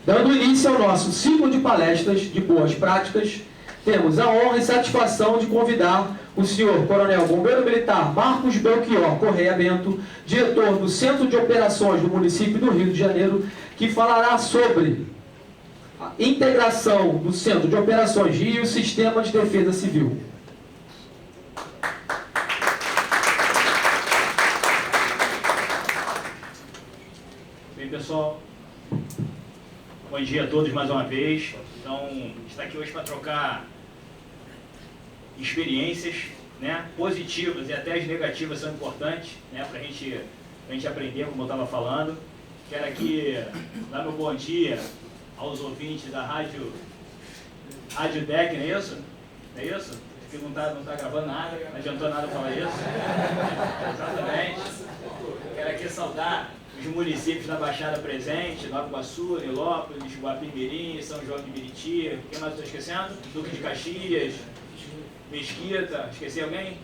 Dando início ao nosso ciclo de palestras de boas práticas, temos a honra e satisfação de convidar o senhor Coronel Bombeiro Militar Marcos Belchior Correia Bento, diretor do Centro de Operações do município do Rio de Janeiro, que falará sobre a integração do Centro de Operações Rio e o Sistema de Defesa Civil. Bem, pessoal, bom dia a todos mais uma vez. Então, está aqui hoje para trocar experiências, né, positivas e até as negativas são importantes, né, para a gente aprender, como eu estava falando. Quero aqui dar meu bom dia aos ouvintes da Rádio DEC, não é isso? Não é isso? Que não tá gravando nada, não adiantou nada falar isso. Exatamente. Quero aqui saudar os municípios da Baixada presente, Nova Iguaçu, Nilópolis, Guapimirim, São João de Meriti, quem mais estou esquecendo? Duque de Caxias, Mesquita, esqueci alguém?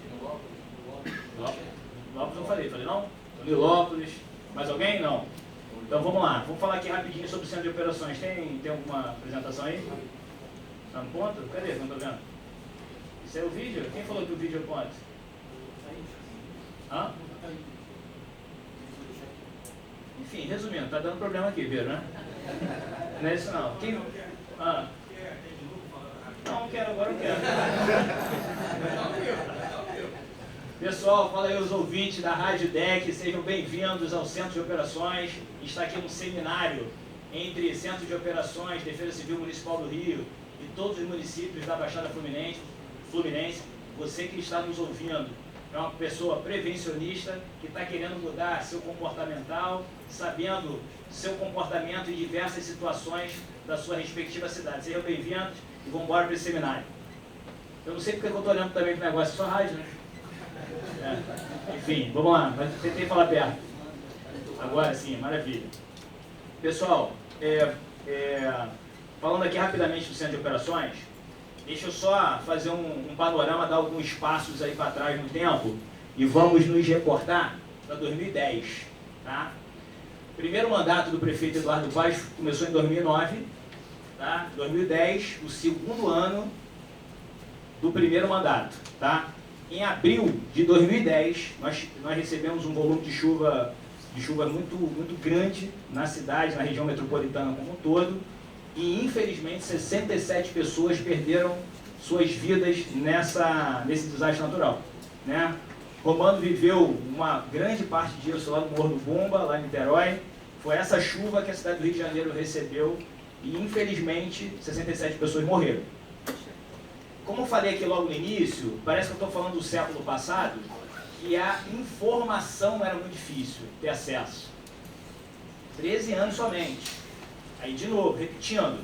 Nilópolis não falei não? Nilópolis, mais alguém? Não. Então vamos lá, vamos falar aqui rapidinho sobre o Centro de Operações. Tem alguma apresentação aí? Tá no ponto? Cadê? Não estou vendo. Isso é o vídeo? Quem falou que o vídeo é o ponto? Hã? Enfim, resumindo, tá dando problema aqui, viram, né? Não é isso não. Quem... Ah. Não quero, agora eu quero. Pessoal, fala aí os ouvintes da Rádio DEC, sejam bem-vindos ao Centro de Operações. Está aqui um seminário entre Centro de Operações, Defesa Civil Municipal do Rio e todos os municípios da Baixada Fluminense. Você que está nos ouvindo é uma pessoa prevencionista que está querendo mudar seu comportamental, sabendo seu comportamento em diversas situações da sua respectiva cidade. Sejam bem-vindos e vamos embora para esse seminário. Eu não sei porque eu estou olhando também para o negócio, é só rádio, né? Enfim, vamos lá, mas tentei falar perto. Agora sim, maravilha. Pessoal, falando aqui rapidamente do Centro de Operações, deixa eu só fazer um panorama, dar alguns passos aí para trás no tempo e vamos nos reportar para 2010. Tá? Primeiro mandato do prefeito Eduardo Paes começou em 2009, tá? 2010, o segundo ano do primeiro mandato. Tá? Em abril de 2010, nós recebemos um volume de chuva muito grande na cidade, na região metropolitana como um todo, e infelizmente 67 pessoas perderam suas vidas nesse desastre natural. Né? Romano viveu uma grande parte disso lá no Morro do Bumba, lá em Niterói. Foi essa chuva que a cidade do Rio de Janeiro recebeu e infelizmente 67 pessoas morreram. Como eu falei aqui logo no início, parece que eu estou falando do século passado, que a informação era muito difícil ter acesso. 13 anos somente. Aí, de novo, repetindo,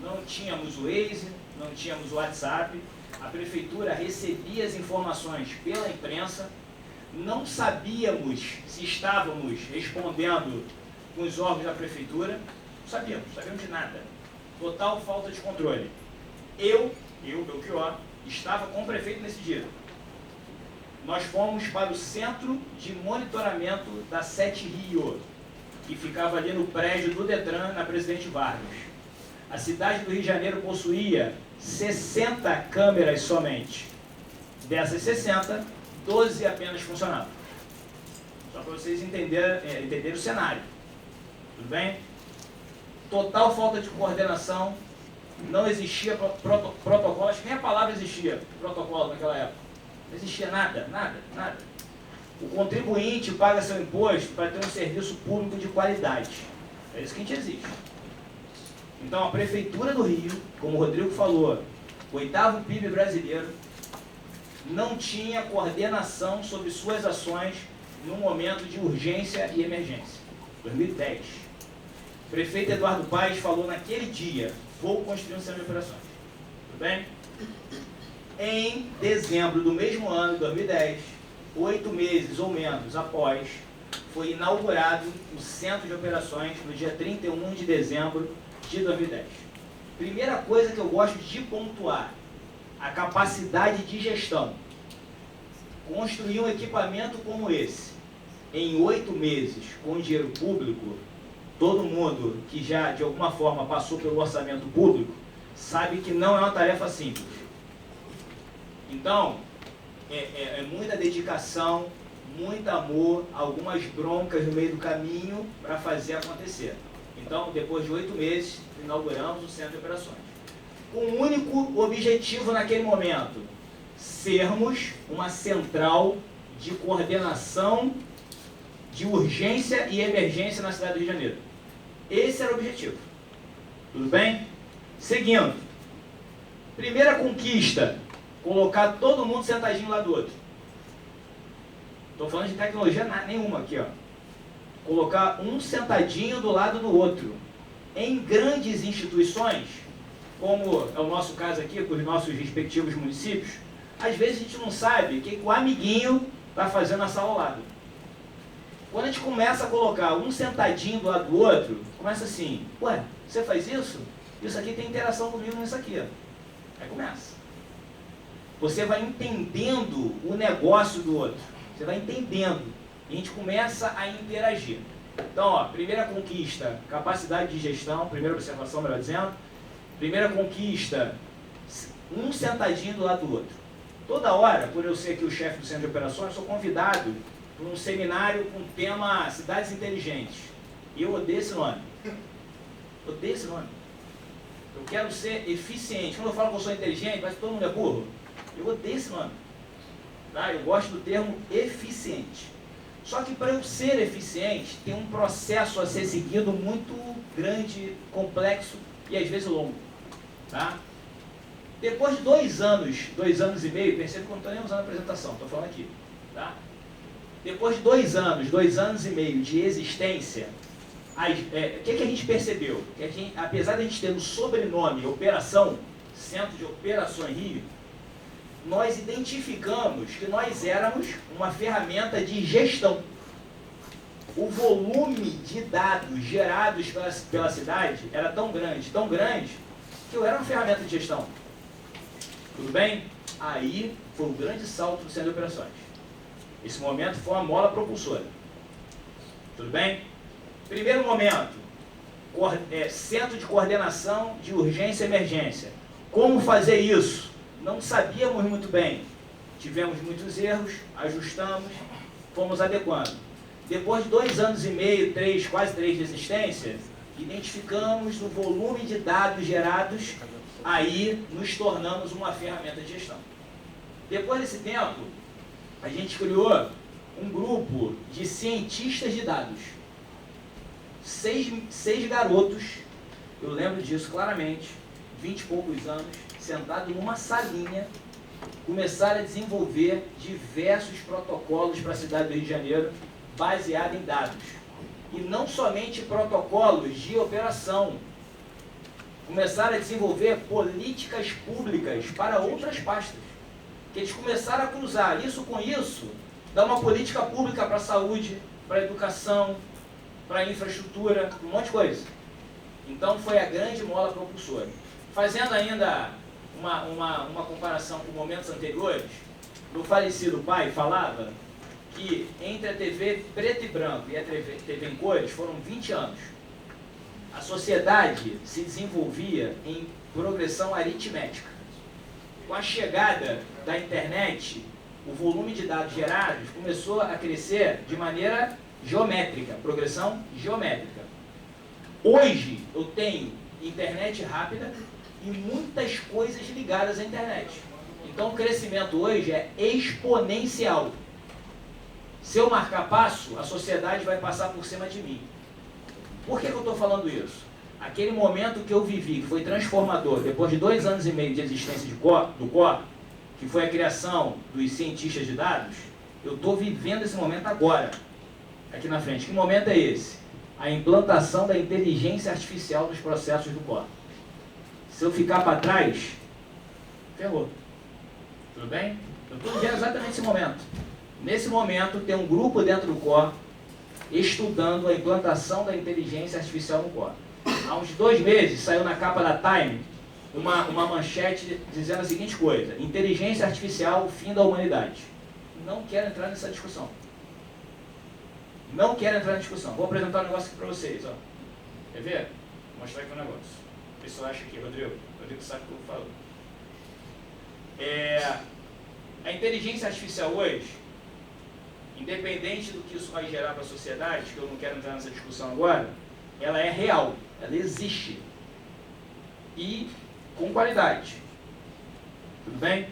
não tínhamos o Waze, não tínhamos o WhatsApp, a prefeitura recebia as informações pela imprensa, não sabíamos se estávamos respondendo com os órgãos da prefeitura, não sabíamos de nada. Total falta de controle. Eu, Belchior, estava com o prefeito nesse dia. Nós fomos para o Centro de Monitoramento da Sete Rio, que ficava ali no prédio do Detran, na Presidente Vargas. A cidade do Rio de Janeiro possuía 60 câmeras somente. Dessas 60, 12 apenas funcionavam. Só para vocês entenderem o cenário. Tudo bem? Total falta de coordenação, não existia protocolo, acho que nem a palavra existia, protocolo naquela época. Não existia nada. O contribuinte paga seu imposto para ter um serviço público de qualidade. É isso que a gente exige. Então a Prefeitura do Rio, como o Rodrigo falou, o 8º PIB brasileiro, não tinha coordenação sobre suas ações num momento de urgência e emergência. 2010. O prefeito Eduardo Paes falou naquele dia, vou construir um centro de operações. Tudo bem? Em dezembro do mesmo ano, 2010, 8 meses ou menos após, foi inaugurado o Centro de Operações no dia 31 de dezembro de 2010. Primeira coisa que eu gosto de pontuar, a capacidade de gestão. Construir um equipamento como esse, em 8 meses com dinheiro público, todo mundo que já de alguma forma passou pelo orçamento público sabe que não é uma tarefa simples. Então, é muita dedicação, muito amor, algumas broncas no meio do caminho para fazer acontecer. Então, depois de 8 meses, inauguramos o Centro de Operações. Com um único objetivo naquele momento: sermos uma central de coordenação de urgência e emergência na cidade do Rio de Janeiro. Esse era o objetivo. Tudo bem? Seguindo. Primeira conquista: colocar todo mundo sentadinho lá do outro. Estou falando de tecnologia nenhuma aqui, ó. Colocar um sentadinho do lado do outro. Em grandes instituições, como é o nosso caso aqui, com os nossos respectivos municípios, às vezes a gente não sabe o que o amiguinho está fazendo na sala ao lado. Quando a gente começa a colocar um sentadinho do lado do outro, começa assim: ué, você faz isso? Isso aqui tem interação comigo nisso aqui. Aí começa. Você vai entendendo o negócio do outro. Você vai entendendo. E a gente começa a interagir. Então, ó, primeira conquista, capacidade de gestão. Primeira observação, melhor dizendo. Primeira conquista, um sentadinho do lado do outro. Toda hora, por eu ser aqui o chefe do Centro de Operações, sou convidado para um seminário com o tema Cidades Inteligentes. E eu odeio esse nome. Odeio esse nome. Eu quero ser eficiente. Quando eu falo que eu sou inteligente, parece que todo mundo é burro. Eu odeio esse nome. Tá? Eu gosto do termo eficiente. Só que para eu ser eficiente, tem um processo a ser seguido muito grande, complexo e às vezes longo. Tá? Depois de 2 anos, 2 anos e meio, percebe que eu não estou nem usando a apresentação, estou falando aqui. Tá? Depois de 2 anos, 2 anos e meio de existência, o que a gente percebeu? Que apesar de a gente ter no sobrenome Operação, Centro de Operações Rio, nós identificamos que nós éramos uma ferramenta de gestão. O volume de dados gerados pela cidade era tão grande, que eu era uma ferramenta de gestão. Tudo bem? Aí foi o grande salto do Centro de Operações. Esse momento foi uma mola propulsora. Tudo bem? Primeiro momento, Centro de Coordenação de Urgência e Emergência. Como fazer isso? Não sabíamos muito bem. Tivemos muitos erros, ajustamos, fomos adequando. Depois de 2 anos e meio, quase 3 de existência, identificamos o volume de dados gerados, aí nos tornamos uma ferramenta de gestão. Depois desse tempo, a gente criou um grupo de cientistas de dados. 6 garotos, eu lembro disso claramente, 20 e poucos anos, sentados numa salinha, começaram a desenvolver diversos protocolos para a cidade do Rio de Janeiro, baseado em dados. E não somente protocolos de operação, começaram a desenvolver políticas públicas para outras pastas. Que eles começaram a cruzar isso com isso, dar uma política pública para a saúde, para a educação, para a infraestrutura, um monte de coisa. Então foi a grande mola propulsora. Fazendo ainda uma comparação com momentos anteriores, meu falecido pai falava que entre a TV preto e branco e a TV em cores foram 20 anos. A sociedade se desenvolvia em progressão aritmética. Com a chegada da internet, o volume de dados gerados começou a crescer de maneira geométrica, progressão geométrica. Hoje eu tenho internet rápida e muitas coisas ligadas à internet. Então o crescimento hoje é exponencial. Se eu marcar passo, a sociedade vai passar por cima de mim. Por que eu estou falando isso? Aquele momento que eu vivi, que foi transformador, depois de 2 anos e meio de existência do COR, que foi a criação dos cientistas de dados, eu estou vivendo esse momento agora, aqui na frente. Que momento é esse? A implantação da inteligência artificial nos processos do COR. Se eu ficar para trás, ferrou. Tudo bem? Eu estou vivendo exatamente esse momento. Nesse momento, tem um grupo dentro do COR estudando a implantação da inteligência artificial no COR. Há uns 2 meses, saiu na capa da Time uma manchete dizendo a seguinte coisa: inteligência artificial, fim da humanidade. Não quero entrar nessa discussão. Não quero entrar na discussão. Vou apresentar um negócio aqui para vocês. Ó. Quer ver? Vou mostrar aqui um negócio. O pessoal acha aqui, Rodrigo. Rodrigo sabe o que eu falo. A inteligência artificial hoje, independente do que isso vai gerar para a sociedade, que eu não quero entrar nessa discussão agora, ela é real, ela existe. E com qualidade. Tudo bem?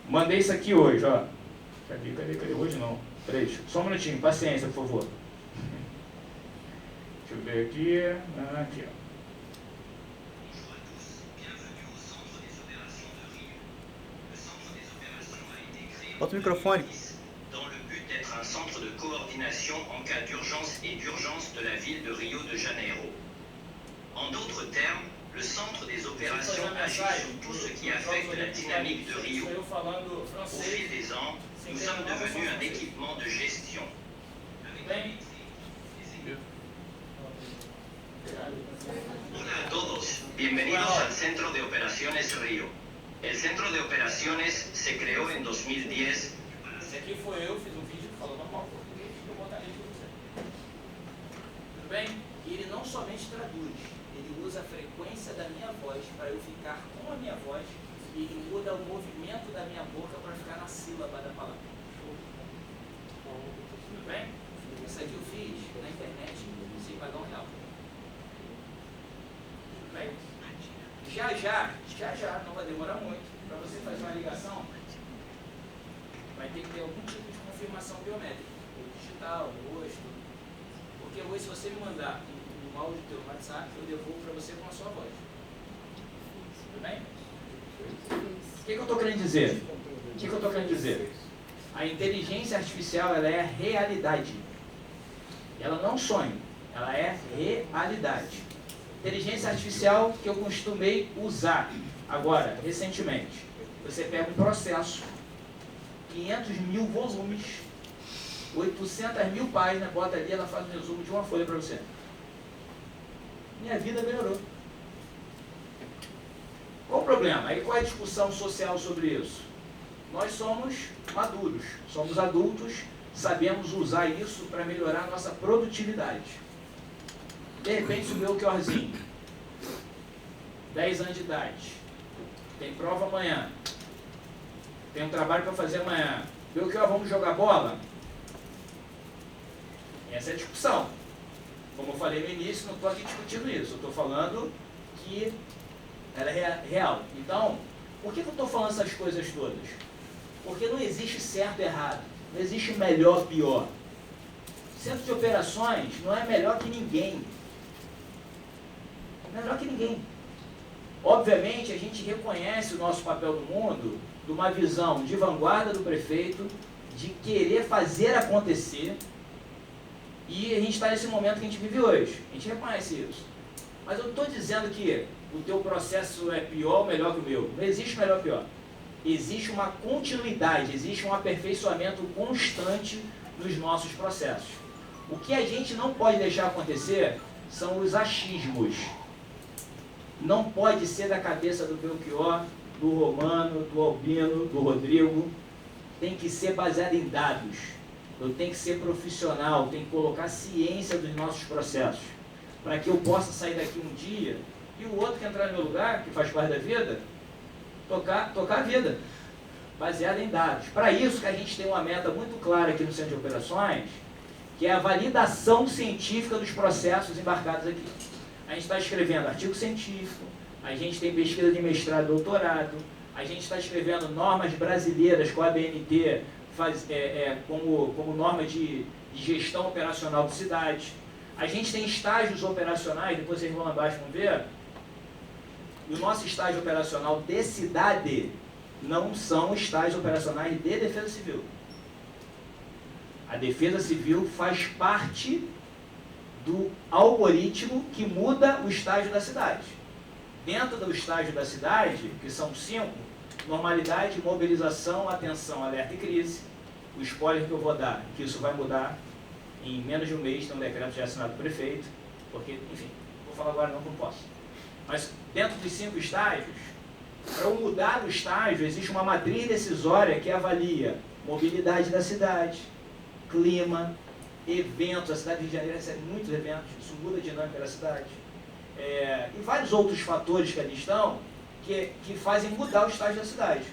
Mandei isso aqui hoje, ó. Cadê? Hoje não. Peraí, só um minutinho, paciência, por favor. Deixa eu ver aqui. Aqui, ó. Bota o microfone. Dans le but d'être un centre de coordination en cas d'urgence et d'urgence de la ville de Rio de Janeiro. En d'autres termes, le centre des opérations agit sur tout ce qui affecte la dynamique de Rio. Au fil des ans, nous sommes devenus un équipement de gestion. Hola a todos, bienvenidos al Centro de Operaciones Rio. El Centro de Operaciones se creó en 2010. Esse aqui foi eu, fiz um vídeo falando normal português, eu botaria de você. Tudo bem? E ele não somente traduz, ele usa a frequência da minha voz para eu ficar com a minha voz e ele muda o movimento da minha boca para ficar na sílaba da palavra. Tudo bem? Isso aqui eu fiz na internet sem pagar R$1. Tudo bem? Já, não vai demorar muito, para você fazer uma ligação, vai ter que ter algum tipo de confirmação biométrica, ou digital, ou rosto, porque hoje se você me mandar um áudio do teu WhatsApp, eu devolvo para você com a sua voz. Tudo bem? O que eu estou querendo dizer? O que eu estou querendo dizer? A inteligência artificial, ela é realidade. Ela não é um sonho, ela é realidade. Inteligência artificial que eu costumei usar agora, recentemente. Você pega um processo, 500 mil volumes, 800 mil páginas, bota ali, ela faz um resumo de uma folha para você. Minha vida melhorou. Qual o problema? Aí qual é a discussão social sobre isso? Nós somos maduros, somos adultos, sabemos usar isso para melhorar a nossa produtividade. De repente subiu o Belchiorzinho, 10 anos de idade, tem prova amanhã, tem um trabalho para fazer amanhã. Belchior, vamos jogar bola? Essa é a discussão. Como eu falei no início, não estou aqui discutindo isso, eu estou falando que ela é real. Então, por que eu estou falando essas coisas todas? Porque não existe certo e errado, não existe melhor pior. Centro de operações não é melhor que ninguém. Melhor que ninguém. Obviamente, a gente reconhece o nosso papel no mundo de uma visão de vanguarda do prefeito, de querer fazer acontecer, e a gente está nesse momento que a gente vive hoje. A gente reconhece isso. Mas eu não estou dizendo que o teu processo é pior ou melhor que o meu. Não existe melhor ou pior. Existe uma continuidade, existe um aperfeiçoamento constante nos nossos processos. O que a gente não pode deixar acontecer são os achismos. Não pode ser da cabeça do Belchior, do Romano, do Albino, do Rodrigo. Tem que ser baseado em dados. Eu tenho que ser profissional, tenho que colocar ciência dos nossos processos. Para que eu possa sair daqui um dia e o outro que entrar no meu lugar, que faz parte da vida, tocar a vida. Baseado em dados. Para isso que a gente tem uma meta muito clara aqui no Centro de Operações, que é a validação científica dos processos embarcados aqui. A gente está escrevendo artigo científico, a gente tem pesquisa de mestrado e doutorado, a gente está escrevendo normas brasileiras com a ABNT como norma de gestão operacional de cidade. A gente tem estágios operacionais, depois vocês vão lá embaixo vão ver. E o nosso estágio operacional de cidade não são estágios operacionais de defesa civil. A defesa civil faz parte do algoritmo que muda o estágio da cidade. Dentro do estágio da cidade, que são 5, normalidade, mobilização, atenção, alerta e crise. O spoiler que eu vou dar, que isso vai mudar em menos de um mês, tem um decreto já assinado do prefeito, porque, enfim, vou falar agora não, como posso. Mas dentro dos 5 estágios, para eu mudar o estágio, existe uma matriz decisória que avalia mobilidade da cidade, clima, eventos, a cidade de Janeiro recebe muitos eventos, isso muda a dinâmica da cidade. E vários outros fatores que ali estão, que fazem mudar o estágio da cidade.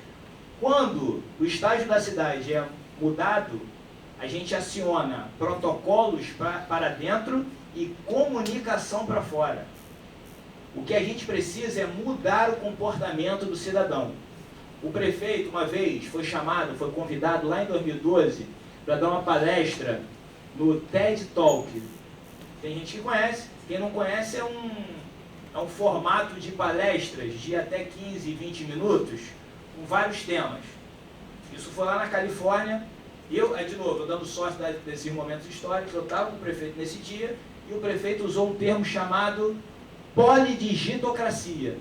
Quando o estágio da cidade é mudado, a gente aciona protocolos para dentro e comunicação para fora. O que a gente precisa é mudar o comportamento do cidadão. O prefeito, uma vez, foi convidado lá em 2012 para dar uma palestra no TED Talk. Tem gente que conhece, quem não conhece é um formato de palestras de até 15, 20 minutos, com vários temas. Isso foi lá na Califórnia. De novo, eu dando sorte desses momentos históricos, eu estava com o prefeito nesse dia, e o prefeito usou um termo chamado polidigitocracia.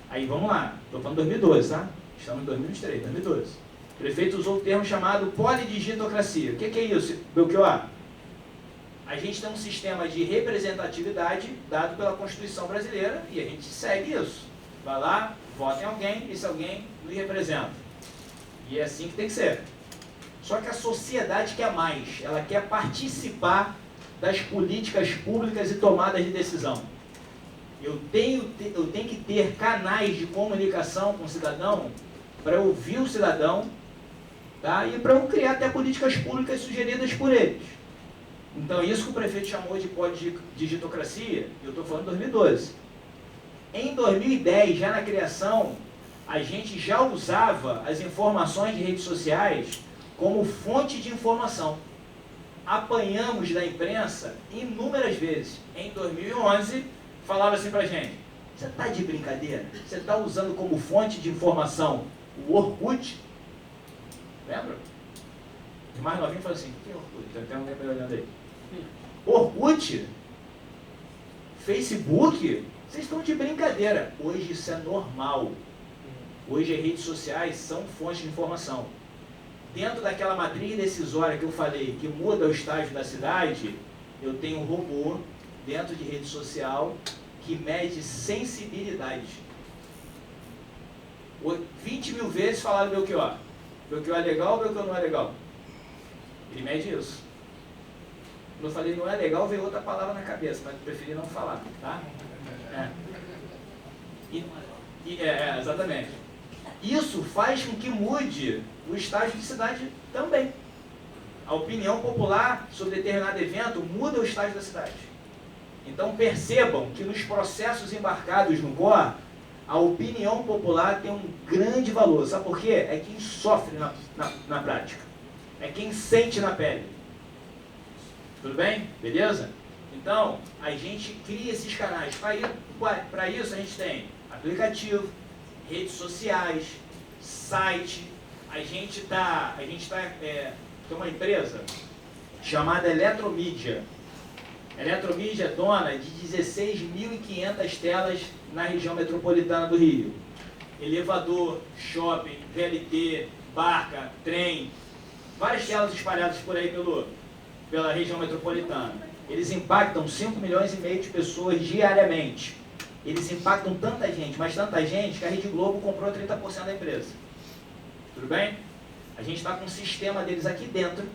Aí vamos lá, estou falando 2012, tá? Estamos em 2023, 2012. O prefeito usou um termo chamado polidigitocracia. O que é isso, Belchior? A gente tem um sistema de representatividade dado pela Constituição brasileira e a gente segue isso. Vai lá, vota em alguém, esse alguém nos representa. E é assim que tem que ser. Só que a sociedade quer mais, ela quer participar das políticas públicas e tomadas de decisão. Eu tenho que ter canais de comunicação com o cidadão para ouvir o cidadão, tá? E para eu criar até políticas públicas sugeridas por eles. Então, isso que o prefeito chamou de polidigitocracia, eu estou falando em 2012. Em 2010, já na criação, a gente já usava as informações de redes sociais como fonte de informação. Apanhamos da imprensa inúmeras vezes. Em 2011, falava assim pra gente: você está de brincadeira? Você está usando como fonte de informação o Orkut? Lembra? O mais novinho falou assim: o que é Orkut? Tem alguém me olhando aí. Orkut? Facebook? Vocês estão de brincadeira. Hoje isso é normal. Hoje as redes sociais são fontes de informação. Dentro daquela matriz decisória que eu falei, que muda o estágio da cidade, eu tenho um robô dentro de rede social que mede sensibilidade. 20 mil vezes falaram Belchior. Belchior é legal ou Belchior não é legal? Ele mede isso. Quando eu falei não é legal, veio outra palavra na cabeça, mas eu preferi não falar, tá? Exatamente. Isso faz com que mude o estágio de cidade também. A opinião popular sobre determinado evento muda o estágio da cidade. Então percebam que nos processos embarcados no GOR, a opinião popular tem um grande valor. Sabe por quê? É quem sofre na prática. É quem sente na pele. Tudo bem? Beleza? Então, a gente cria esses canais. Para isso, a gente tem aplicativo, redes sociais, site. A gente tem uma empresa chamada Eletromídia. Eletromídia é dona de 16.500 telas na região metropolitana do Rio. Elevador, shopping, VLT, barca, trem, várias telas espalhadas por aí pela região metropolitana. Eles impactam 5,5 milhões de pessoas diariamente. Eles impactam tanta gente, mas tanta gente, que a Rede Globo comprou 30% da empresa. Tudo bem? A gente está com um sistema deles aqui dentro,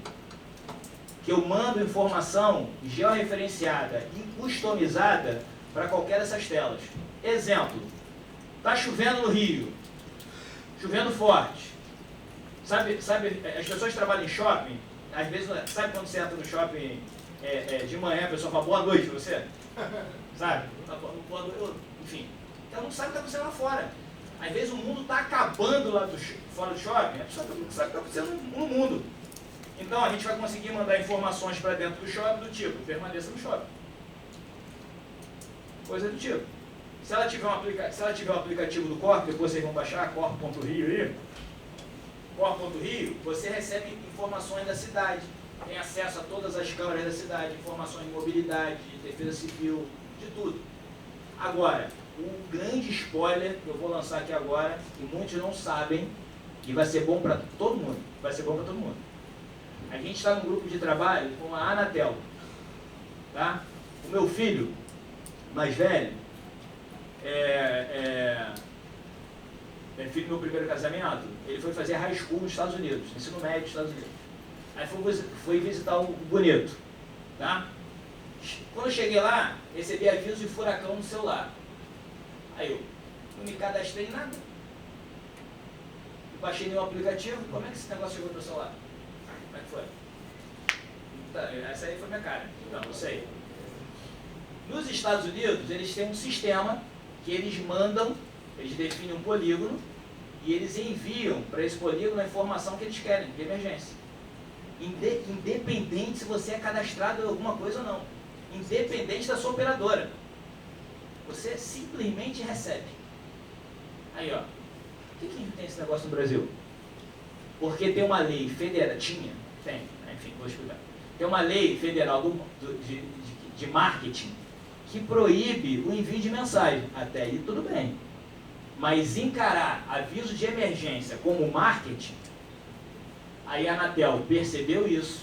que eu mando informação georreferenciada e customizada para qualquer dessas telas. Exemplo, está chovendo no Rio, chovendo forte. Sabe, as pessoas que trabalham em shopping, às vezes, sabe quando você entra no shopping de manhã, a pessoa fala boa noite para você? Sabe? Enfim, ela não sabe o que está acontecendo lá fora. Às vezes o mundo está acabando lá fora do shopping, a pessoa não sabe o que está acontecendo no mundo. Então a gente vai conseguir mandar informações para dentro do shopping do tipo, permaneça no shopping. Coisa do tipo. Se ela tiver o aplicativo do Corp, depois vocês vão baixar, corp.rio aí, corp.rio, você recebe informações da cidade, tem acesso a todas as câmaras da cidade, informações de mobilidade, de defesa civil, de tudo. Agora, um grande spoiler que eu vou lançar aqui agora, que muitos não sabem, e vai ser bom para todo mundo, vai ser bom para todo mundo. A gente está num grupo de trabalho com a Anatel, tá? O meu filho mais velho, filho do meu primeiro casamento, ele foi fazer high school nos Estados Unidos, ensino médio nos Estados Unidos. Aí fui visitar o Bonito, tá? Quando eu cheguei lá, recebi aviso de furacão no celular. Aí eu não me cadastrei em nada. Não baixei nenhum aplicativo. Como é que esse negócio chegou no meu celular? Como é que foi? Tá, essa aí foi minha cara. Não, não sei. Nos Estados Unidos, eles têm um sistema que eles mandam, eles definem um polígono e eles enviam para esse polígono a informação que eles querem, de emergência. Independente se você é cadastrado em alguma coisa ou não. Independente da sua operadora. Você simplesmente recebe. Aí, ó. Por que tem esse negócio no Brasil? Porque tem uma lei federal. Tem. Enfim, vou explicar. Tem uma lei federal de marketing que proíbe o envio de mensagem. Até aí tudo bem. Mas encarar aviso de emergência como marketing, aí a Anatel percebeu isso,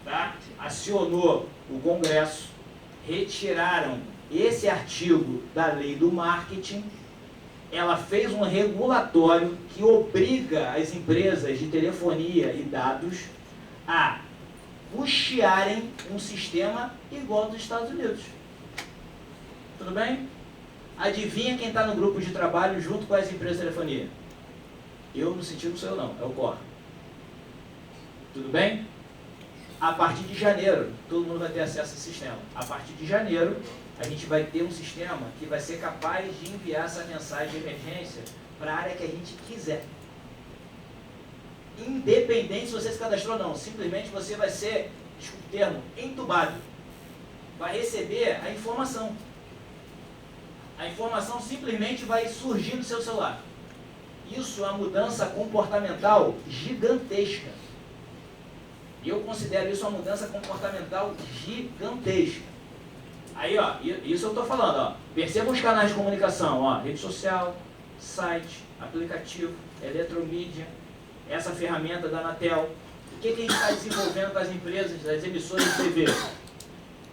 tá? Acionou o Congresso, retiraram esse artigo da lei do marketing, ela fez um regulatório que obriga as empresas de telefonia e dados a custearem um sistema igual ao dos Estados Unidos. Tudo bem? Adivinha quem está no grupo de trabalho junto com as empresas de telefonia? Eu, no sentido, não sou eu não, é o COR. Tudo bem? A partir de janeiro, todo mundo vai ter acesso a esse sistema. A partir de janeiro, a gente vai ter um sistema que vai ser capaz de enviar essa mensagem de emergência para a área que a gente quiser. Independente se você se cadastrou ou não, simplesmente você vai ser, desculpa o termo, entubado. Vai receber a informação. A informação simplesmente vai surgir no seu celular. Isso é uma mudança comportamental gigantesca. E eu considero isso uma mudança comportamental gigantesca. Aí, ó, isso eu estou falando, ó. Perceba os canais de comunicação, ó, rede social, site, aplicativo, eletromídia, essa ferramenta da Anatel. O que a gente está desenvolvendo com as empresas, as emissoras de TV?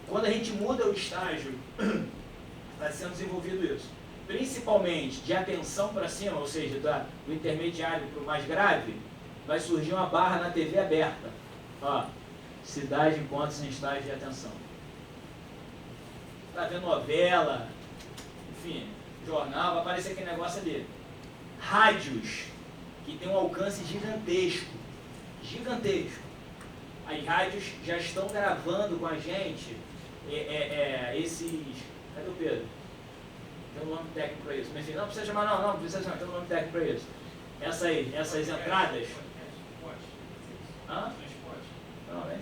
Quando a gente muda o estágio, está sendo desenvolvido isso. Principalmente de atenção para cima, ou seja, do intermediário para o mais grave, vai surgir uma barra na TV aberta. Ó, cidade encontra-se em estágio de atenção. Está vendo novela, enfim, jornal, vai aparecer aquele negócio ali. Rádios, que tem um alcance gigantesco. Gigantesco. As rádios já estão gravando com a gente esses... Cadê o Pedro? Tem um nome técnico para isso. Mas enfim, não precisa chamar, não precisa chamar, tem um nome técnico para isso. Essas entradas... Hã? Não,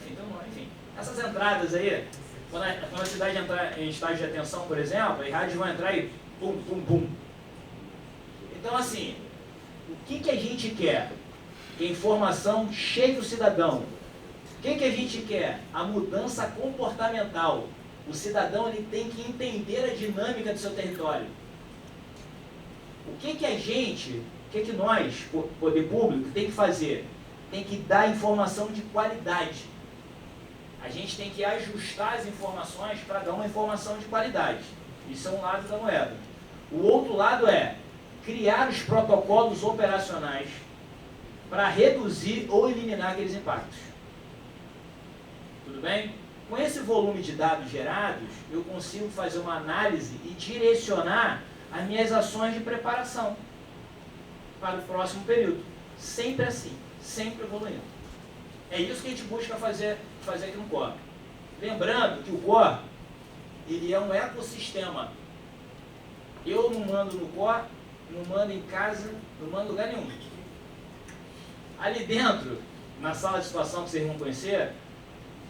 enfim. Essas entradas aí, quando a cidade entrar em estágio de atenção, por exemplo, as rádios vão entrar e pum, pum, pum. Então, assim, o que a gente quer? Que a informação chegue o cidadão. O que a gente quer? A mudança comportamental. O cidadão ele tem que entender a dinâmica do seu território. O que nós, poder público, tem que fazer? Tem que dar informação de qualidade. A gente tem que ajustar as informações para dar uma informação de qualidade. Isso é um lado da moeda. O outro lado é criar os protocolos operacionais para reduzir ou eliminar aqueles impactos. Tudo bem? Com esse volume de dados gerados, eu consigo fazer uma análise e direcionar as minhas ações de preparação para o próximo período. Sempre assim, sempre evoluindo. É isso que a gente busca fazer aqui no COR. Lembrando que o COR, ele é um ecossistema. Eu não mando no COR, não mando em casa, não mando em lugar nenhum. Ali dentro, na sala de situação que vocês vão conhecer,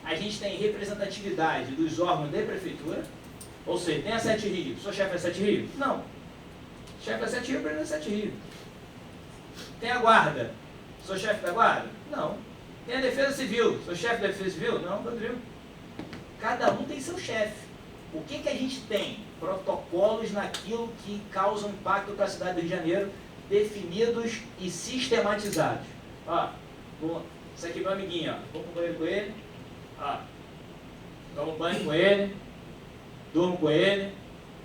a gente tem representatividade dos órgãos de prefeitura, ou seja, tem a Sete Rios. Sou chefe da Sete Rios? Não. Chefe da Sete Rios, presidente da Sete Rios. Tem a guarda. Sou chefe da guarda? Não. Tem a defesa civil. Sou chefe da defesa civil? Não, Rodrigo. Cada um tem seu chefe. O que a gente tem? Protocolos naquilo que causa impacto para a cidade do Rio de Janeiro, definidos e sistematizados. Ó, isso aqui é meu amiguinho, ó. Vou pro banheiro com ele. Ó, tomo banho com ele, durmo com ele.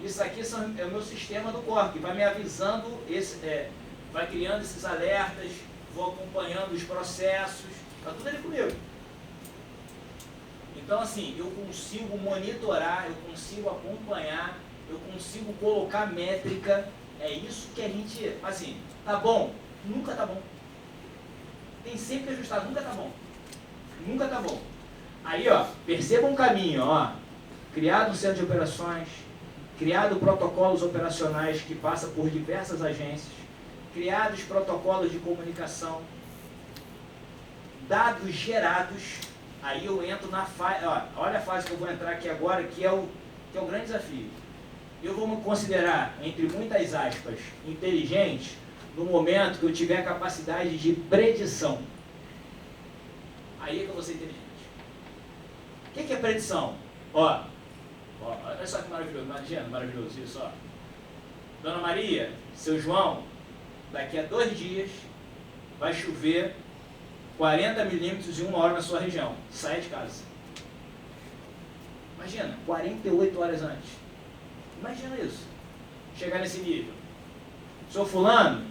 Isso aqui é o meu sistema do COR, que vai me avisando, vai criando esses alertas, vou acompanhando os processos. Está tudo ali comigo. Então, assim, eu consigo monitorar, eu consigo acompanhar, eu consigo colocar métrica. É isso que a gente, assim, tá bom? Nunca tá bom. Tem sempre que ajustar, nunca tá bom. Nunca tá bom. Aí, ó, perceba um caminho, ó. Criado um centro de operações, criado protocolos operacionais que passam por diversas agências, criados protocolos de comunicação, dados gerados. Aí eu entro na fase, olha a fase que eu vou entrar aqui agora, que é o grande desafio. Eu vou me considerar, entre muitas aspas, inteligente no momento que eu tiver a capacidade de predição. Aí é que eu vou ser inteligente. O que é predição? Ó, olha só que maravilhoso, imagina, maravilhoso isso, ó. Dona Maria, seu João, daqui a 2 dias vai chover 40 milímetros em 1 hora na sua região. Saia de casa. Imagina, 48 horas antes. Imagina isso. Chegar nesse nível. Senhor fulano,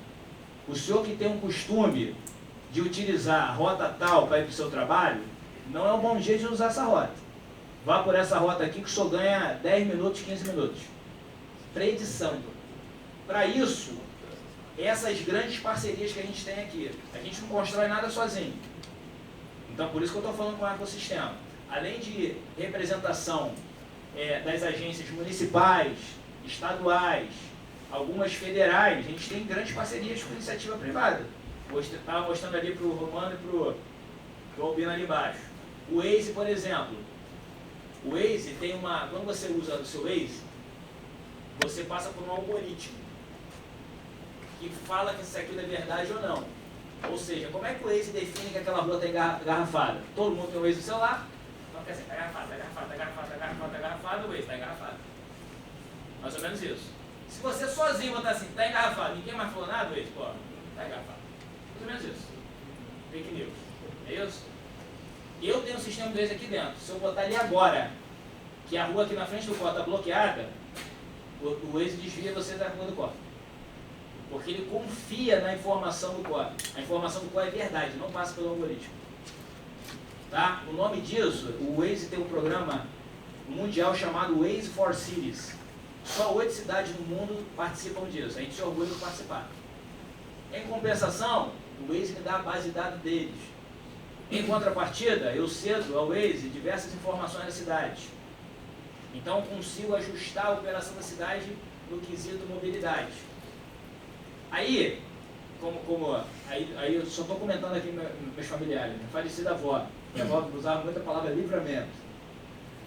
o senhor que tem um costume de utilizar a rota tal para ir para o seu trabalho, não é um bom jeito de usar essa rota. Vá por essa rota aqui que o senhor ganha 10 minutos, 15 minutos. Predição. Para isso, essas grandes parcerias que a gente tem aqui. A gente não constrói nada sozinho. Então, por isso que eu estou falando com o ecossistema. Além de representação das agências municipais, estaduais, algumas federais, a gente tem grandes parcerias com iniciativa privada. Estava mostrando ali para o Romano e para o Albino ali embaixo. O Waze, por exemplo. O Waze tem uma... Quando você usa o seu Waze, você passa por um algoritmo que fala que isso aquilo é verdade ou não. Ou seja, como é que o Waze define que aquela rua está engarrafada? Todo mundo tem o Waze no celular, então quer dizer, está engarrafada, o Waze está engarrafado. Mais ou menos isso. Se você sozinho botar assim, está engarrafado, ninguém mais falou nada, o Waze, pô, está engarrafado. Mais ou menos isso. Fake news. É isso? Eu tenho um sistema de Waze aqui dentro. Se eu botar ali agora, que a rua aqui na frente do córrego está bloqueada, o Waze desvia você da rua do córrego. Porque ele confia na informação do core. A informação do core é verdade, não passa pelo algoritmo. Tá? O nome disso, o Waze tem um programa mundial chamado Waze for Cities. Só 8 cidades no mundo participam disso. A gente se orgulha de participar. Em compensação, o Waze me dá a base de dados deles. Em contrapartida, eu cedo ao Waze diversas informações da cidade. Então, consigo ajustar a operação da cidade no quesito mobilidade. Aí eu só estou comentando aqui meus familiares, minha falecida avó. Minha avó usava muita palavra livramento.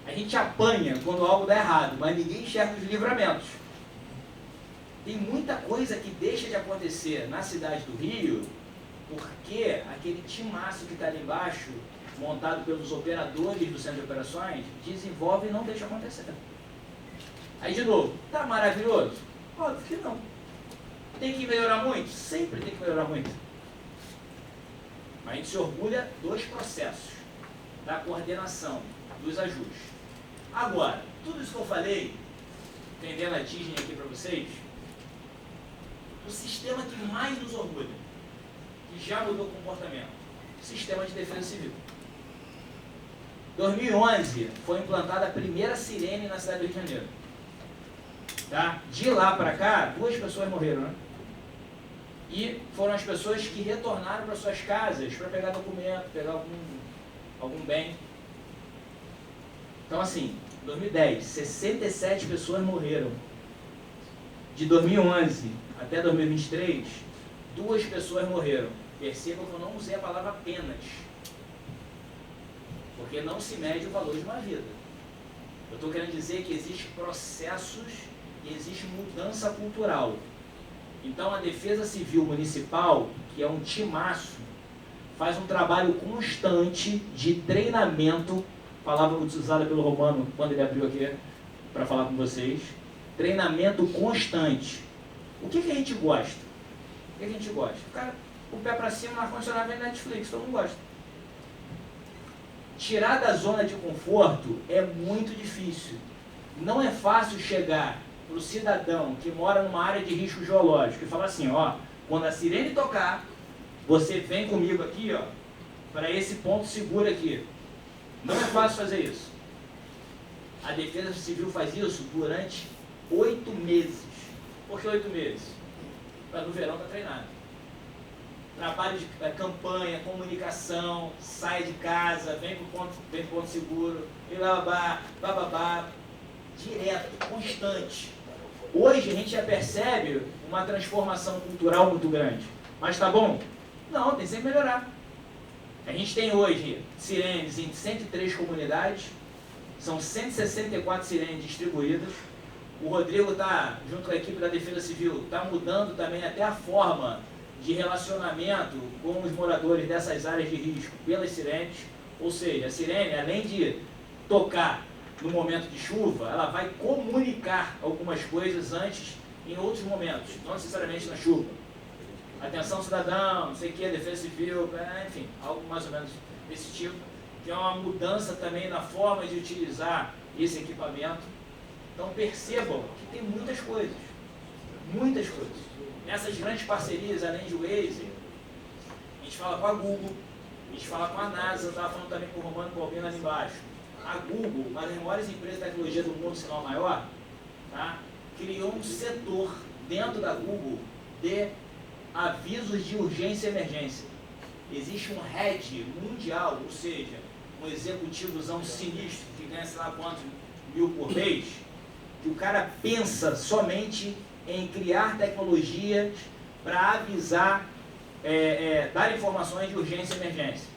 A gente apanha quando algo dá errado, mas ninguém enxerga os livramentos. Tem muita coisa que deixa de acontecer na cidade do Rio, porque aquele timaço que está ali embaixo, montado pelos operadores do centro de operações, desenvolve e não deixa acontecer. Aí de novo, tá maravilhoso? Óbvio que não. Tem que melhorar muito? Sempre tem que melhorar muito. Mas a gente se orgulha dos processos, da coordenação, dos ajustes. Agora, tudo isso que eu falei, entendendo a Disney aqui para vocês, o sistema que mais nos orgulha, que já mudou o comportamento, o sistema de defesa civil. Em 2011, foi implantada a primeira sirene na cidade do Rio de Janeiro. Tá? De lá para cá, 2 pessoas morreram, né? E foram as pessoas que retornaram para suas casas para pegar documento, pegar algum bem. Então, assim, em 2010, 67 pessoas morreram. De 2011 até 2023, 2 pessoas morreram. Percebam que eu não usei a palavra apenas, porque não se mede o valor de uma vida. Eu estou querendo dizer que existem processos e existe mudança cultural. Então, a Defesa Civil Municipal, que é um timaço, faz um trabalho constante de treinamento, palavra utilizada pelo Romano quando ele abriu aqui para falar com vocês, treinamento constante. O que a gente gosta? O que a gente gosta? Ficar o pé para cima na ar-condicionado vendo Netflix, todo mundo gosta. Tirar da zona de conforto é muito difícil. Não é fácil chegar para o cidadão que mora numa área de risco geológico e falar assim, ó, quando a sirene tocar, você vem comigo aqui, ó, para esse ponto seguro aqui. Não é fácil fazer isso. A Defesa Civil faz isso durante 8 meses. Por que 8 meses? Para no verão estar treinado. Trabalho de campanha, comunicação, sai de casa, vem para o ponto seguro, e bababá, direto, constante. Hoje a gente já percebe uma transformação cultural muito grande. Mas tá bom? Não, tem sempre que melhorar. A gente tem hoje sirenes em 103 comunidades, são 164 sirenes distribuídas. O Rodrigo está, junto com a equipe da Defesa Civil, está mudando também até a forma de relacionamento com os moradores dessas áreas de risco pelas sirenes. Ou seja, a sirene, além de tocar no momento de chuva, ela vai comunicar algumas coisas antes, em outros momentos, não necessariamente na chuva. Atenção cidadão, não sei o que, Defesa Civil, enfim, algo mais ou menos desse tipo, que é uma mudança também na forma de utilizar esse equipamento. Então percebam que tem muitas coisas. Nessas grandes parcerias, além de Waze, a gente fala com a Google, a gente fala com a NASA, eu estava falando também com o Romano Colbino ali embaixo. A Google, uma das maiores empresas de tecnologia do mundo, se não a maior, tá? Criou um setor dentro da Google de avisos de urgência e emergência. Existe um head mundial, ou seja, um executivozão sinistro que ganha sei lá quantos mil por mês, que o cara pensa somente em criar tecnologias para avisar, dar informações de urgência e emergência.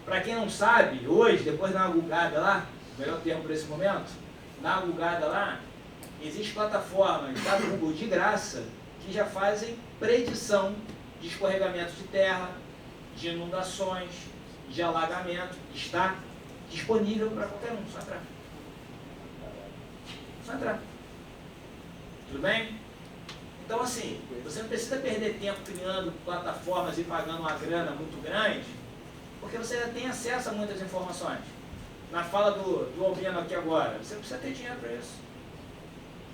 Para quem não sabe, hoje, depois de dar uma googada lá, melhor termo para esse momento, dar uma googada lá, existem plataformas da Google de graça que já fazem predição de escorregamento de terra, de inundações, de alagamento. Está disponível para qualquer um, só entrar. Só entrar. Tudo bem? Então, assim, você não precisa perder tempo criando plataformas e pagando uma grana muito grande, porque você já tem acesso a muitas informações. Na fala do Albino aqui agora, você precisa ter dinheiro para isso.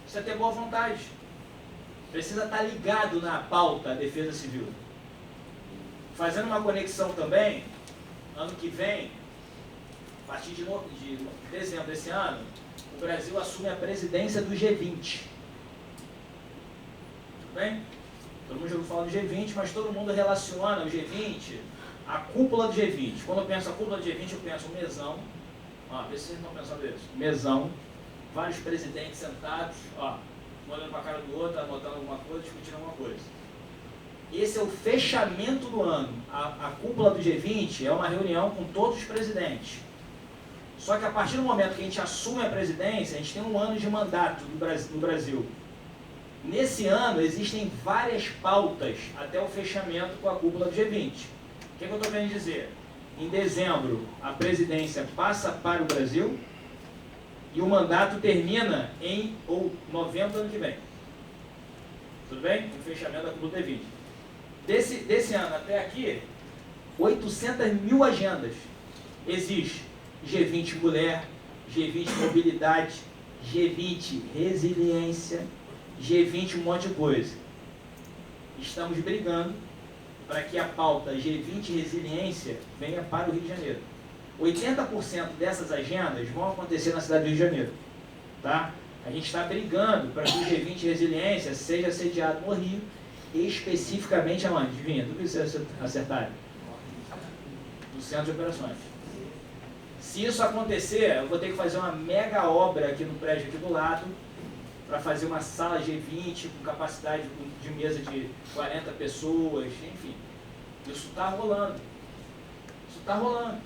Precisa ter boa vontade. Precisa estar ligado na pauta Defesa Civil. Fazendo uma conexão também, ano que vem, a partir de dezembro desse ano, o Brasil assume a presidência do G20. Tudo bem? Todo mundo já ouviu falar do G20, mas todo mundo relaciona o G20 à cúpula do G20. Quando eu penso a cúpula do G20, eu penso um mesão. Ó, vê se vocês estão pensando isso. Mesão, vários presidentes sentados, ó, um olhando para a cara do outro, anotando alguma coisa, discutindo alguma coisa. Esse é o fechamento do ano. A cúpula do G20 é uma reunião com todos os presidentes. Só que a partir do momento que a gente assume a presidência, a gente tem um ano de mandato no Brasil. Nesse ano, existem várias pautas até o fechamento com a cúpula do G20. O que eu estou querendo dizer? Em dezembro, a presidência passa para o Brasil e o mandato termina em novembro do ano que vem. Tudo bem? O fechamento da cúpula do G20. Desse ano até aqui, 800 mil agendas. Existe G20 Mulher, G20 Mobilidade, G20 Resiliência, G20 um monte de coisa. Estamos brigando para que a pauta G20 Resiliência venha para o Rio de Janeiro. 80% dessas agendas vão acontecer na cidade do Rio de Janeiro. Tá? A gente está brigando para que o G20 Resiliência seja sediado no Rio, especificamente aonde? Adivinha? Tudo que vocês acertarem. No Centro de Operações. Se isso acontecer, eu vou ter que fazer uma mega obra aqui no prédio aqui do lado, para fazer uma sala G20 com capacidade de mesa de 40 pessoas, enfim. Isso está rolando. Isso está rolando.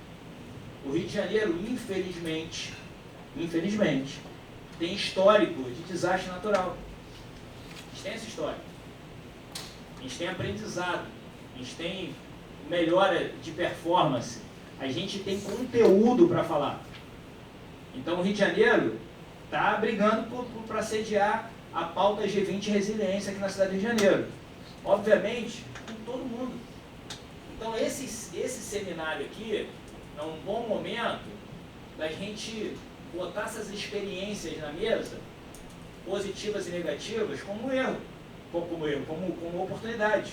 O Rio de Janeiro, infelizmente, tem histórico de desastre natural. A gente tem essa história. A gente tem aprendizado. A gente tem melhora de performance. A gente tem conteúdo para falar. Então o Rio de Janeiro está brigando para sediar a pauta G20 Resiliência aqui na cidade do Rio de Janeiro. Obviamente, com todo mundo. Então esse seminário aqui é um bom momento da gente botar essas experiências na mesa, positivas e negativas, como erro, como oportunidade.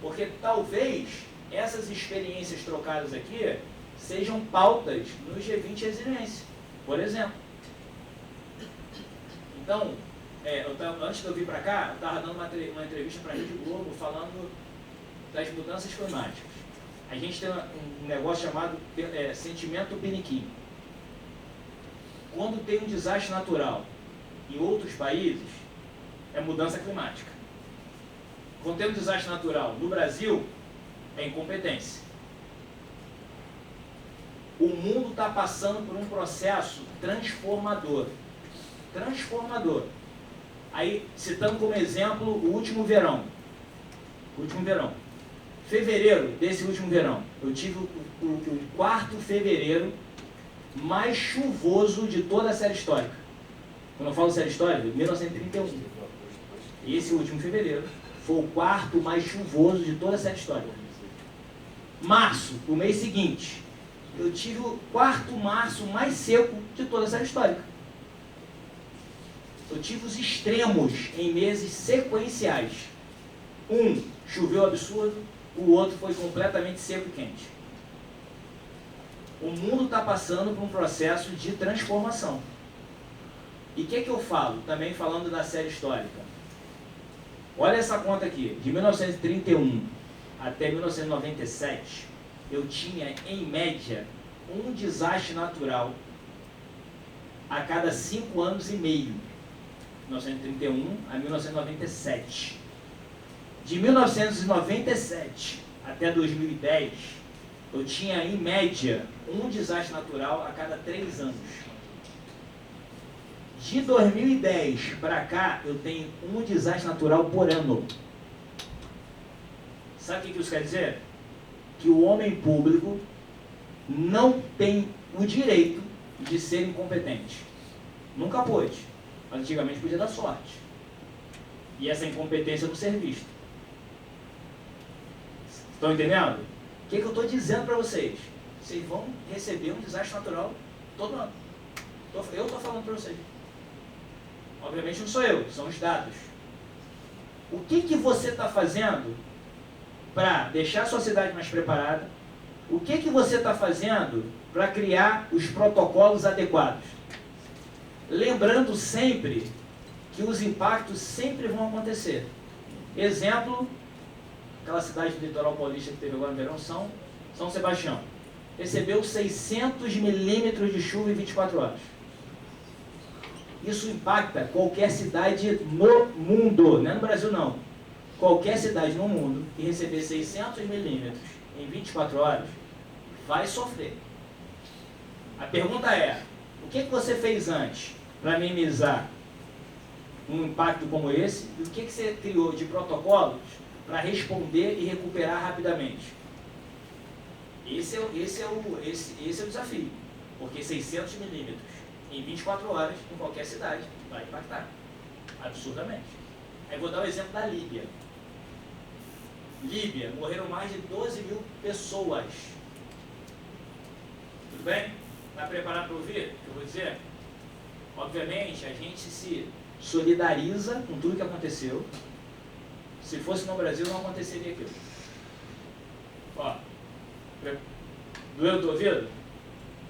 Porque talvez essas experiências trocadas aqui sejam pautas no G20 Resiliência, por exemplo. Então, antes de eu vir para cá, eu estava dando uma entrevista para a Rede Globo falando das mudanças climáticas. A gente tem um negócio chamado sentimento piniquim. Quando tem um desastre natural em outros países, é mudança climática. Quando tem um desastre natural no Brasil, é incompetência. O mundo está passando por um processo transformador. Transformador. Aí, citando como exemplo o último verão. Fevereiro desse último verão, eu tive o quarto fevereiro mais chuvoso de toda a série histórica. Quando eu falo série histórica, 1931. E esse último fevereiro foi o quarto mais chuvoso de toda a série histórica. Março, o mês seguinte, eu tive o quarto março mais seco de toda a série histórica. Eu tive os extremos em meses sequenciais. Um choveu absurdo, o outro foi completamente seco e quente. O mundo está passando por um processo de transformação. E o que eu falo? Também falando da série histórica. Olha essa conta aqui. De 1931 até 1997, eu tinha, em média, um desastre natural a cada 5 anos e meio. 1931 a 1997. De 1997 até 2010, eu tinha, em média, um desastre natural a cada 3 anos. De 2010 para cá, eu tenho um desastre natural por ano. Sabe o que isso quer dizer? Que o homem público não tem o direito de ser incompetente. Nunca pôde. Antigamente podia dar sorte. E essa incompetência não ser vista. Estão entendendo? O que eu estou dizendo para vocês? Vocês vão receber um desastre natural todo ano. Eu estou falando para vocês. Obviamente não sou eu, são os dados. O que você está fazendo para deixar a sua cidade mais preparada? O que você está fazendo para criar os protocolos adequados? Lembrando sempre que os impactos sempre vão acontecer. Exemplo, aquela cidade do litoral paulista que teve agora no verão, São Sebastião. Recebeu 600 milímetros de chuva em 24 horas. Isso impacta qualquer cidade no mundo, não é no Brasil não. Qualquer cidade no mundo que receber 600 milímetros em 24 horas vai sofrer. A pergunta é, o que você fez antes para minimizar um impacto como esse? E o que você criou de protocolos para responder e recuperar rapidamente? Esse é o desafio. Porque 600 milímetros em 24 horas, em qualquer cidade, vai impactar. Absurdamente. Aí vou dar o exemplo da Líbia. Líbia, morreram mais de 12 mil pessoas. Tudo bem? Está preparado para ouvir o que eu vou dizer? Obviamente, a gente se solidariza com tudo que aconteceu. Se fosse no Brasil, não aconteceria aquilo. Ó, doeu o teu ouvido?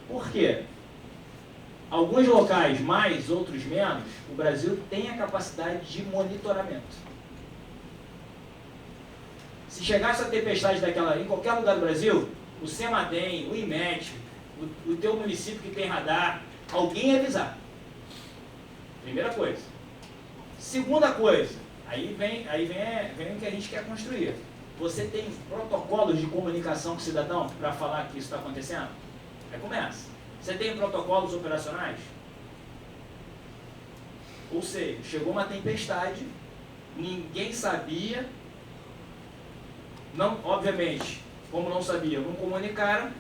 Por quê? Alguns locais mais, outros menos, o Brasil tem a capacidade de monitoramento. Se chegasse a tempestade daquela em qualquer lugar do Brasil, o CEMADEM, o IMET, o teu município que tem radar, alguém ia avisar. Primeira coisa. Segunda coisa, aí vem o que a gente quer construir. Você tem protocolos de comunicação com o cidadão para falar que isso está acontecendo? Aí começa. Você tem protocolos operacionais? Ou seja, chegou uma tempestade, ninguém sabia, não, obviamente, como não sabia, não comunicaram,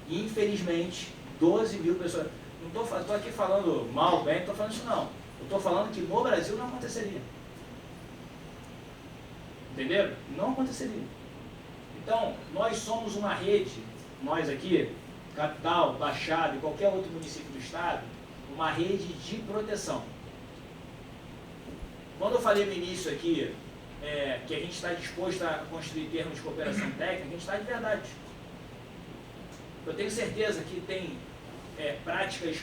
e infelizmente, 12 mil pessoas. Não estou aqui falando mal, bem, não estou falando isso não. Eu estou falando que no Brasil não aconteceria. Entenderam? Não aconteceria. Então, nós somos uma rede, nós aqui, capital, Baixada e qualquer outro município do estado, uma rede de proteção. Quando eu falei no início aqui que a gente está disposto a construir termos de cooperação técnica, a gente está de verdade. Eu tenho certeza que tem práticas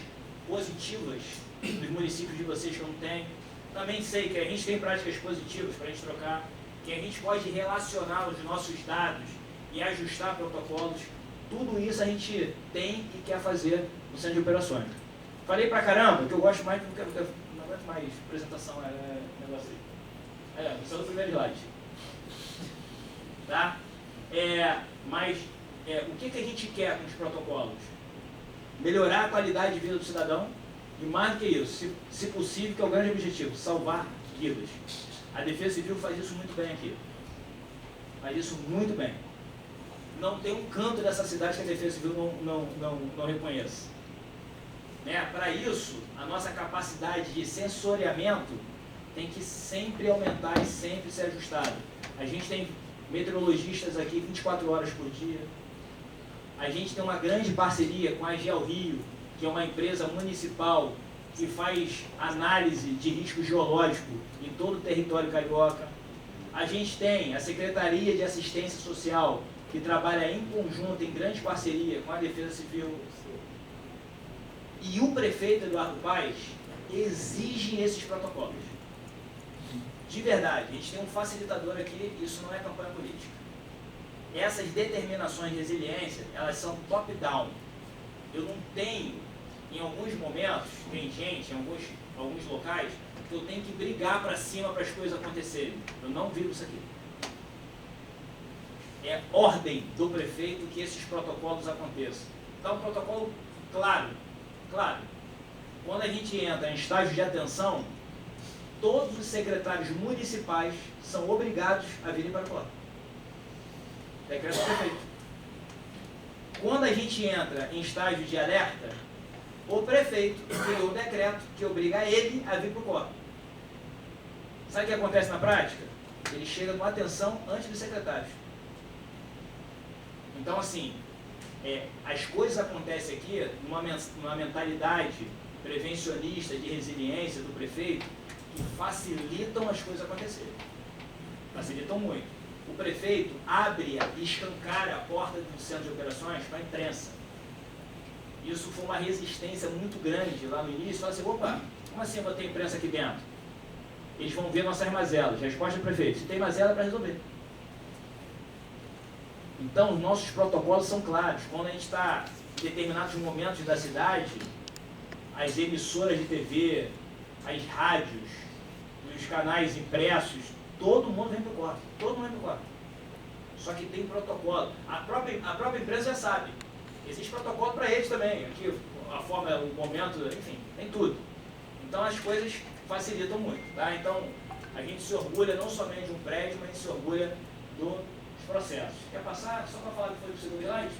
positivas dos municípios de vocês que eu não tenho. Também sei que a gente tem práticas positivas para a gente trocar, que a gente pode relacionar os nossos dados e ajustar protocolos. Tudo isso a gente tem e quer fazer no Centro de Operações. Falei pra caramba, que eu gosto mais, porque eu não aguento mais apresentação, negócio aí. Só do primeiro slide. Tá? Mas o que a gente quer com os protocolos? Melhorar a qualidade de vida do cidadão e, mais do que isso, se possível, que é o grande objetivo, salvar vidas. A Defesa Civil faz isso muito bem aqui. Faz isso muito bem. Não tem um canto dessa cidade que a Defesa Civil não reconheça. Para isso, a nossa capacidade de sensoriamento tem que sempre aumentar e sempre ser ajustada. A gente tem meteorologistas aqui 24 horas por dia. A gente tem uma grande parceria com a GeoRio, que é uma empresa municipal que faz análise de risco geológico em todo o território carioca. A gente tem a Secretaria de Assistência Social, que trabalha em conjunto, em grande parceria com a Defesa Civil. E o prefeito Eduardo Paes exige esses protocolos. De verdade, a gente tem um facilitador aqui, isso não é campanha política. Essas determinações de resiliência, elas são top-down. Eu não tenho, em alguns momentos, tem gente, em alguns locais, que eu tenho que brigar para cima para as coisas acontecerem. Eu não vivo isso aqui. É ordem do prefeito que esses protocolos aconteçam. Então, um protocolo claro. Quando a gente entra em estágio de atenção, todos os secretários municipais são obrigados a virem para fora. Decreto do prefeito. Quando a gente entra em estágio de alerta, o prefeito criou um decreto que obriga ele a vir para o corpo. Sabe o que acontece na prática? Ele chega com atenção antes dos secretários. Então, assim, as coisas acontecem aqui numa mentalidade prevencionista de resiliência do prefeito que facilitam as coisas acontecerem. Facilitam muito. O prefeito abre e escancara a porta do centro de operações para a imprensa. Isso foi uma resistência muito grande lá no início. Fala assim, opa, como assim eu vou ter imprensa aqui dentro? Eles vão ver nossas mazelas. Resposta do prefeito, se tem mazela é para resolver. Então, os nossos protocolos são claros. Quando a gente está em determinados momentos da cidade, as emissoras de TV, as rádios, os canais impressos, todo mundo vem para o corpo. Todo mundo vem para o corpo. Só que tem protocolo. A própria empresa já sabe. Existe protocolo para eles também. Aqui, a forma, o momento, enfim, tem tudo. Então, as coisas facilitam muito. Tá? Então, a gente se orgulha não somente de um prédio, mas a gente se orgulha dos processos. Quer passar? Só para falar que foi do segundo slide?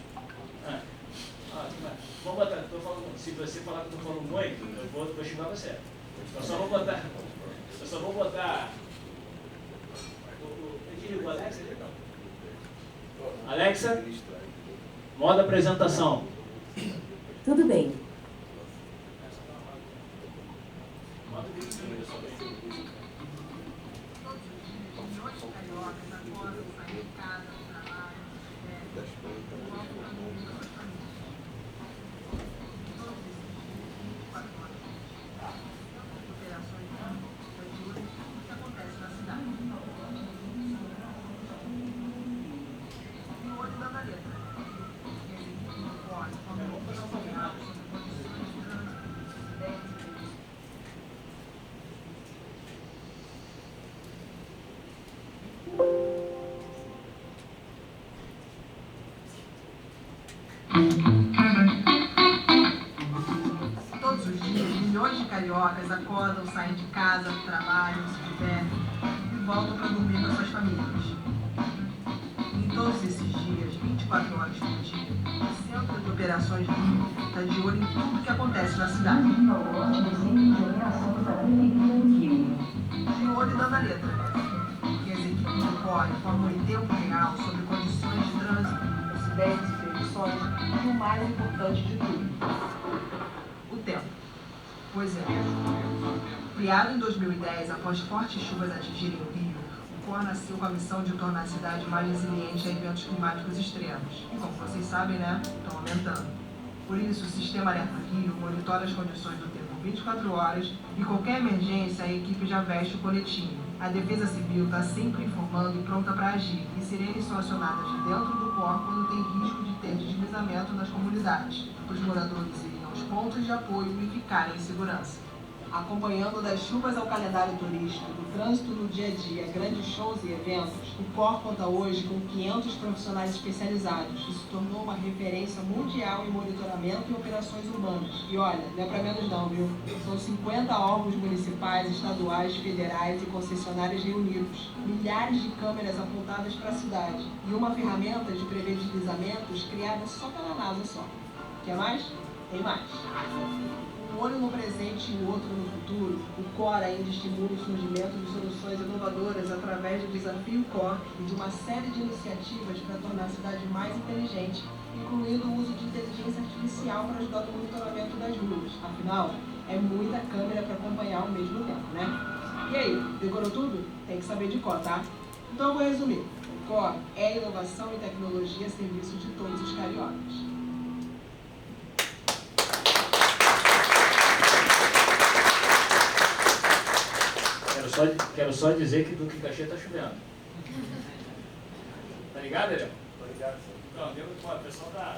Vamos botar. Se você falar que eu estou falando muito, eu vou xingar você. Eu só vou botar. Eu diria o Alexa ali, não. Alexa, modo apresentação. Tudo bem. Todos os dias, milhões de cariocas acordam, saem de casa, trabalham, se divertem e voltam para dormir com suas famílias. Em todos esses dias, 24 horas por dia, o Centro de Operações Rio está de olho em tudo que acontece na cidade. De olho dando a letra, que as equipes do COI informam em tempo real sobre condições de trânsito, acidentes e permissões e o mais importante de tudo, o tempo. Pois é. Criado em 2010 após fortes chuvas atingirem o Rio, o COR nasceu com a missão de tornar a cidade mais resiliente a eventos climáticos extremos. E como vocês sabem, né, estão aumentando. Por isso, o Sistema Alerta Rio monitora as condições do tempo 24 horas e qualquer emergência a equipe já veste o coletinho. A Defesa Civil está sempre informando e pronta para agir, e sirenes são acionadas de dentro do COR quando tem risco de ter deslizamento nas comunidades. Os moradores iriam aos pontos de apoio e ficarem em segurança. Acompanhando das chuvas ao calendário turístico, do trânsito no dia a dia, grandes shows e eventos, o COR conta hoje com 500 profissionais especializados e se tornou uma referência mundial em monitoramento e operações urbanas. E olha, não é para menos não, viu? São 50 órgãos municipais, estaduais, federais e concessionários reunidos, milhares de câmeras apontadas para a cidade e uma ferramenta de prever deslizamentos criada só pela NASA só. Quer mais? Tem mais. Um olho no presente e o outro no futuro, o COR ainda estimula o surgimento de soluções inovadoras através do Desafio COR e de uma série de iniciativas para tornar a cidade mais inteligente, incluindo o uso de inteligência artificial para ajudar no monitoramento das ruas. Afinal, é muita câmera para acompanhar ao mesmo tempo, né? E aí, decorou tudo? Tem que saber de cor, tá? Então eu vou resumir. O COR é inovação e tecnologia a serviço de todos os cariocas. Quero só dizer que Duque Caxias tá chovendo. Tá ligado, Ariel? Tô ligado, sim. Então, o pessoal tá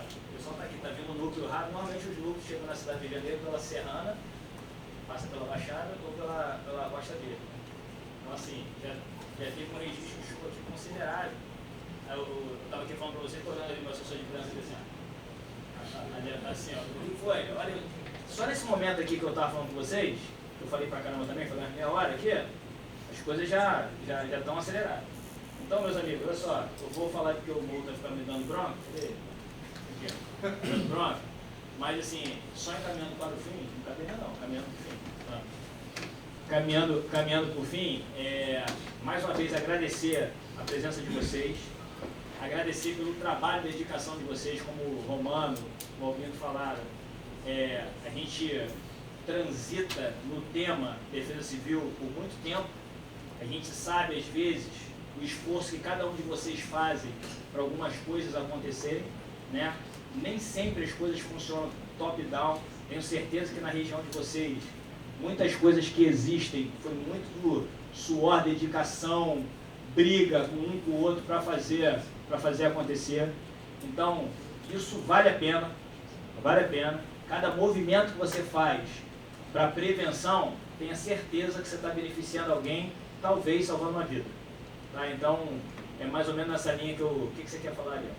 aqui, tá vindo um núcleo rápido. Normalmente os núcleos chegam na cidade do Rio de Janeiro pela Serrana, passa pela Baixada ou pela Costa Verde. Então, assim, já teve um registro de chuva aqui considerável. Eu tava aqui falando pra vocês, tô olhando ali meu assessor de imprensa aqui assim, ó. O que foi? Olha, só nesse momento aqui que eu tava falando com vocês, que eu falei pra caramba também, falei umas meia hora aqui, as coisas já estão aceleradas. Então, meus amigos, olha só, eu vou falar porque o Mou tá ficando me dando bronca, cadê? Aqui, ó, dando bronca, mas assim, só encaminhando para o fim, caminhando para o fim, caminhando para o fim, mais uma vez agradecer a presença de vocês, agradecer pelo trabalho e dedicação de vocês, como o Romano, o Albino falaram, a gente transita no tema Defesa Civil por muito tempo. A gente sabe, às vezes, o esforço que cada um de vocês fazem para algumas coisas acontecerem, né? Nem sempre as coisas funcionam top-down. Tenho certeza que na região de vocês, muitas coisas que existem, foi muito do suor, dedicação, briga um com o outro para fazer acontecer. Então, isso vale a pena, vale a pena. Cada movimento que você faz para prevenção, tenha certeza que você está beneficiando alguém, talvez salvando uma vida. Tá? Então, é mais ou menos nessa linha que o que você quer falar, Ariel?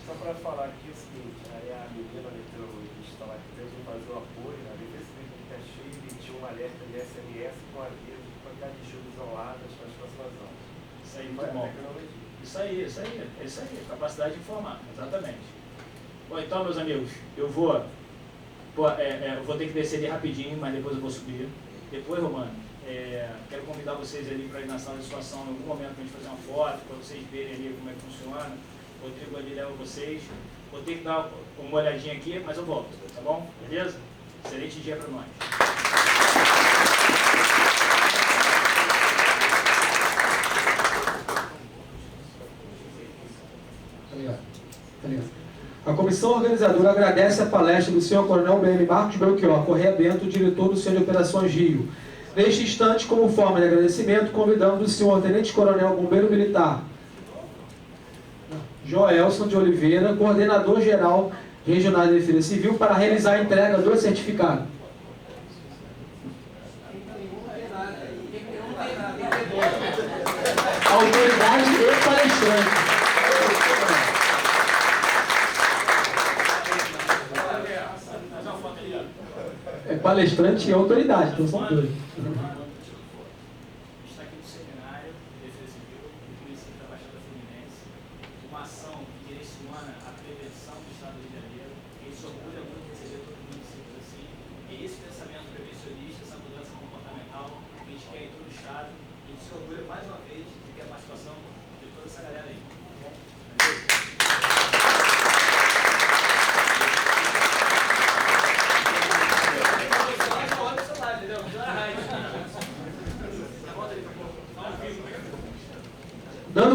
Só para falar aqui o seguinte, aí a menina meteorologista lá que teve que fazer o apoio, a Defesa Civil de Caxias emitiu um alerta de SMS com aviso de quantidade de chuvas isoladas para as próximas horas. Isso aí, muito bom. É isso aí, capacidade de informar, exatamente. Bom, então, meus amigos, eu vou ter que descer ali rapidinho, mas depois eu vou subir. Depois, Romano, quero convidar vocês ali para ir na sala de situação em algum momento para a gente fazer uma foto, para vocês verem ali como é que funciona. O Rodrigo ali leva vocês. Vou ter que dar uma olhadinha aqui, mas eu volto, tá bom? Beleza? Excelente dia para nós. A comissão organizadora agradece a palestra do Sr. Coronel BM Marcos Belchior Correia Bento, diretor do Centro de Operações Rio. Neste instante, como forma de agradecimento, convidamos o Sr. Tenente Coronel Bombeiro Militar Joelson de Oliveira, coordenador-geral regional de Defesa Civil, para realizar a entrega do certificado. Autoridade e palestrante. Palestrante e autoridade, então são dois. Está aqui no seminário de Defesa Civil do município da Baixada Fluminense, uma ação que direciona a prevenção do Estado do Rio de Janeiro. A gente se orgulha muito de receber todos os municípios assim. E esse pensamento prevencionista, essa mudança comportamental que a gente quer em todo o Estado. A gente se orgulha mais uma vez de ter a participação de toda essa galera aí. Tá bom? dando